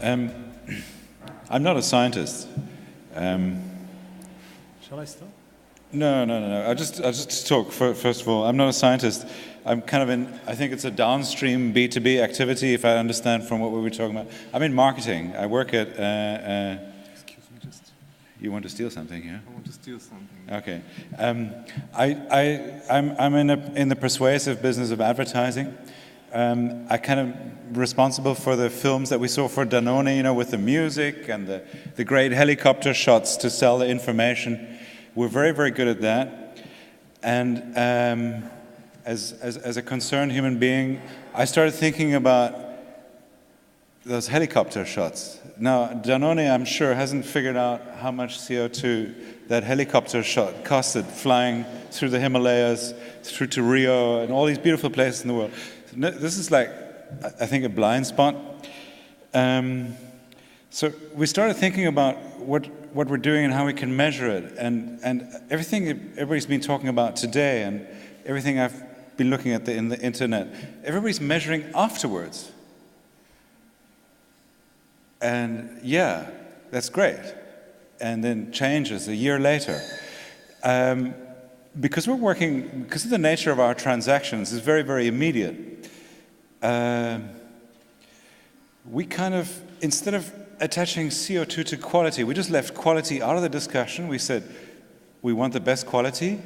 I'm not a scientist. Shall I start? No. I'll just talk. First of all, I'm not a scientist. I'm kind of I think it's a downstream B2B activity, if I understand from what we were talking about. I'm in marketing. I work at... Excuse me, just... You want to steal something here? I want to steal something. Okay. I'm in the persuasive business of advertising. I kind of responsible for the films that we saw for Danone, with the music and the great helicopter shots to sell the information. We're very, very good at that. And as a concerned human being, I started thinking about those helicopter shots. Now, Danone, I'm sure, hasn't figured out how much CO2 that helicopter shot costed, flying through the Himalayas, through to Rio, and all these beautiful places in the world. This is like, I think, a blind spot. So we started thinking about what we're doing and how we can measure it, and everything everybody's been talking about today, and everything I've been looking at in the internet. Everybody's measuring afterwards, and yeah, that's great. And then changes a year later. Because of the nature of our transactions, it's very, very immediate. We kind of, instead of attaching CO2 to quality, we just left quality out of the discussion. We said, we want the best quality.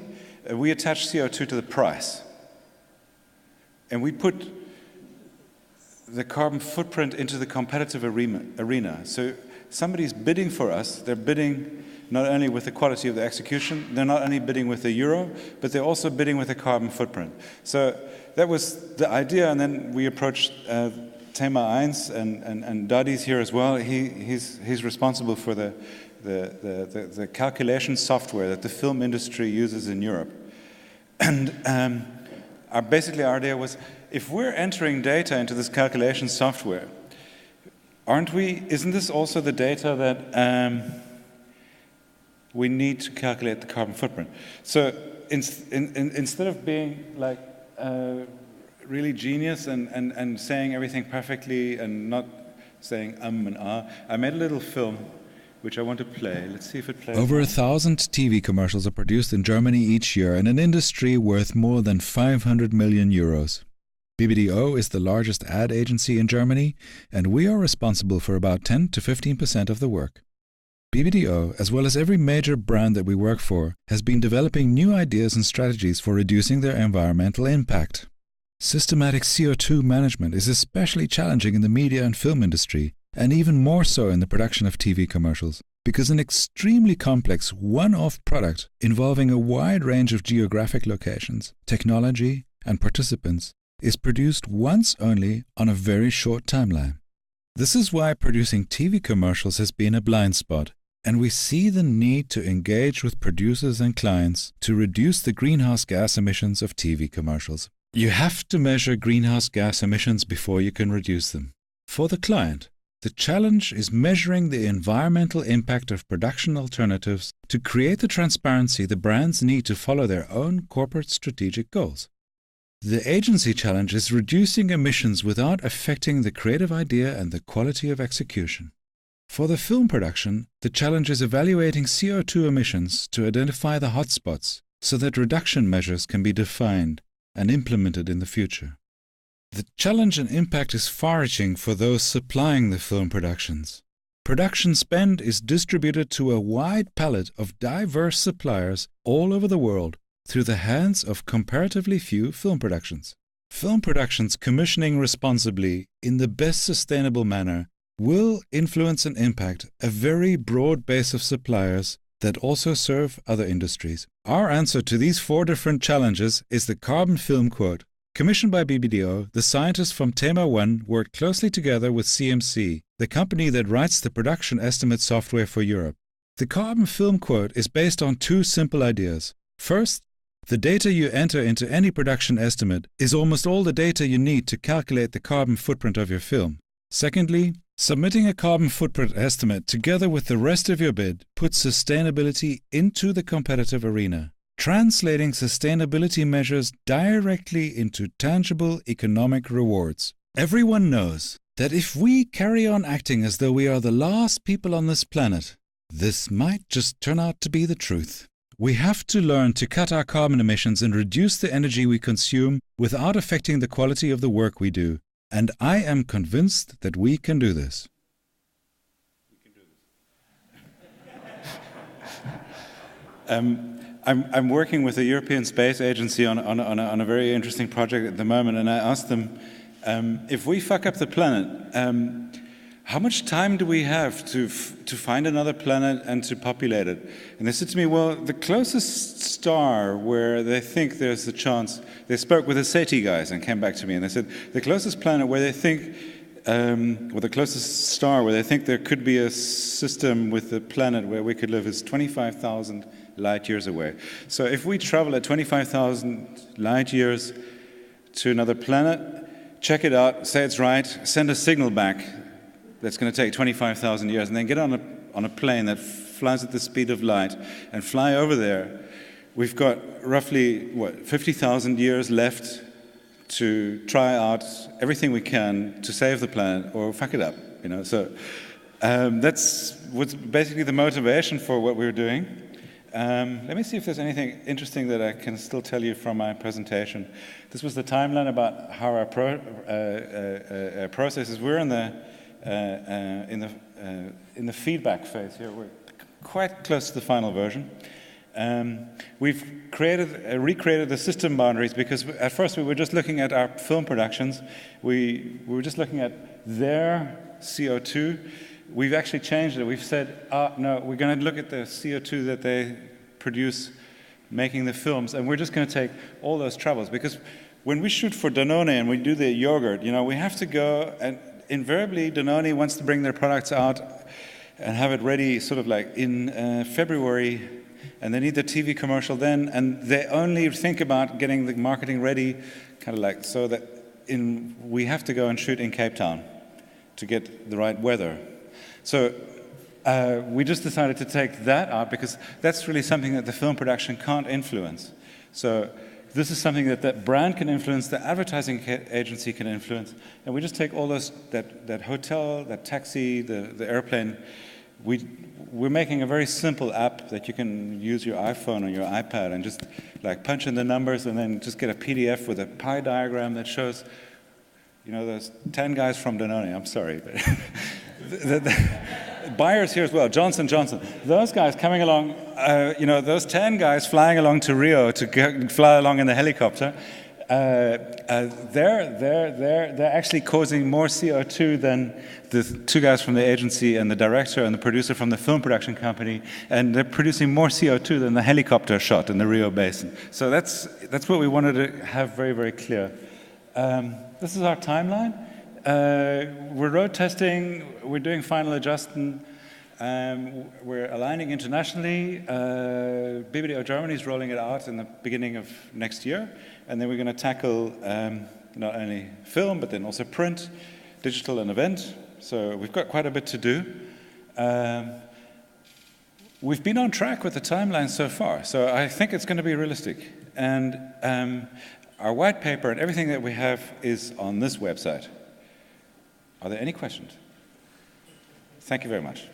We attach CO2 to the price. And we put the carbon footprint into the competitive arena. So somebody's bidding for us. They're bidding not only with the quality of the execution, they're not only bidding with the euro, but they're also bidding with the carbon footprint. So that was the idea, and then we approached Thema 1, and Dadi's here as well. He's responsible for the calculation software that the film industry uses in Europe. And basically our idea was, if we're entering data into this calculation software, isn't this also the data that we need to calculate the carbon footprint? So instead of being like really genius and saying everything perfectly and not saying and ah, I made a little film which I want to play. Let's see if it plays. Over 1,000 TV commercials are produced in Germany each year in an industry worth more than 500 million euros. BBDO is the largest ad agency in Germany, and we are responsible for about 10 to 15% of the work. BBDO, as well as every major brand that we work for, has been developing new ideas and strategies for reducing their environmental impact. Systematic CO2 management is especially challenging in the media and film industry, and even more so in the production of TV commercials, because an extremely complex one-off product involving a wide range of geographic locations, technology, and participants is produced once only on a very short timeline. This is why producing TV commercials has been a blind spot, and we see the need to engage with producers and clients to reduce the greenhouse gas emissions of TV commercials. You have to measure greenhouse gas emissions before you can reduce them. For the client, the challenge is measuring the environmental impact of production alternatives to create the transparency the brands need to follow their own corporate strategic goals. The agency challenge is reducing emissions without affecting the creative idea and the quality of execution. For the film production, the challenge is evaluating CO2 emissions to identify the hotspots so that reduction measures can be defined and implemented in the future. The challenge and impact is far-reaching for those supplying the film productions. Production spend is distributed to a wide palette of diverse suppliers all over the world through the hands of comparatively few film productions. Film productions commissioning responsibly in the best sustainable manner will influence and impact a very broad base of suppliers that also serve other industries. Our answer to these 4 different challenges is the Carbon Film Quote. Commissioned by BBDO, the scientists from Thema 1 worked closely together with CMC, the company that writes the production estimate software for Europe. The Carbon Film Quote is based on 2 simple ideas. First, the data you enter into any production estimate is almost all the data you need to calculate the carbon footprint of your film. Secondly, submitting a carbon footprint estimate together with the rest of your bid puts sustainability into the competitive arena, translating sustainability measures directly into tangible economic rewards. Everyone knows that if we carry on acting as though we are the last people on this planet, this might just turn out to be the truth. We have to learn to cut our carbon emissions and reduce the energy we consume without affecting the quality of the work we do. And I am convinced that we can do this. I'm working with the European Space Agency on a very interesting project at the moment, and I asked them, if we fuck up the planet, how much time do we have to find another planet and to populate it? And they said to me, well, the closest star where they think there's a chance, they spoke with the SETI guys and came back to me, and they said, the closest planet where they think, or the closest star where they think there could be a system with a planet where we could live is 25,000 light years away. So if we travel at 25,000 light years to another planet, check it out, say it's right, send a signal back that's going to take 25,000 years, and then get on a plane that flies at the speed of light and fly over there, we've got roughly, 50,000 years left to try out everything we can to save the planet or fuck it up, So that's what's basically the motivation for what we're doing. Let me see if there's anything interesting that I can still tell you from my presentation. This was the timeline about how our process is. We're in the feedback phase here. We're quite close to the final version. We've recreated the system boundaries because at first we were just looking at our film productions. We were just looking at their CO2. We've actually changed it. We've said, no, we're going to look at the CO2 that they produce making the films, and we're just going to take all those travels. Because when we shoot for Danone and we do the yogurt, we have to go, and invariably Danone wants to bring their products out and have it ready sort of like in February, and they need the TV commercial then, and they only think about getting the marketing ready, kind of like so that we have to go and shoot in Cape Town to get the right weather. So we just decided to take that out because that's really something that the film production can't influence. So this is something that that brand can influence, the advertising agency can influence, and we just take all those, that hotel, that taxi, the airplane. We're making a very simple app that you can use your iPhone or your iPad and just like punch in the numbers and then just get a PDF with a pie diagram that shows, those 10 guys from Danone, I'm sorry. the buyers here as well, Johnson Johnson. Those guys coming along, those 10 guys flying along to Rio to fly along in the helicopter, they're actually causing more CO2 than the two guys from the agency and the director and the producer from the film production company, and they're producing more CO2 than the helicopter shot in the Rio Basin. So that's what we wanted to have very, very clear. This is our timeline. We're road testing, we're doing final adjustment, we're aligning internationally. BBDO Germany is rolling it out in the beginning of next year, and then we're going to tackle not only film, but then also print, digital, and event. So we've got quite a bit to do. We've been on track with the timeline so far, so I think it's going to be realistic. And our white paper and everything that we have is on this website. Are there any questions? Thank you very much.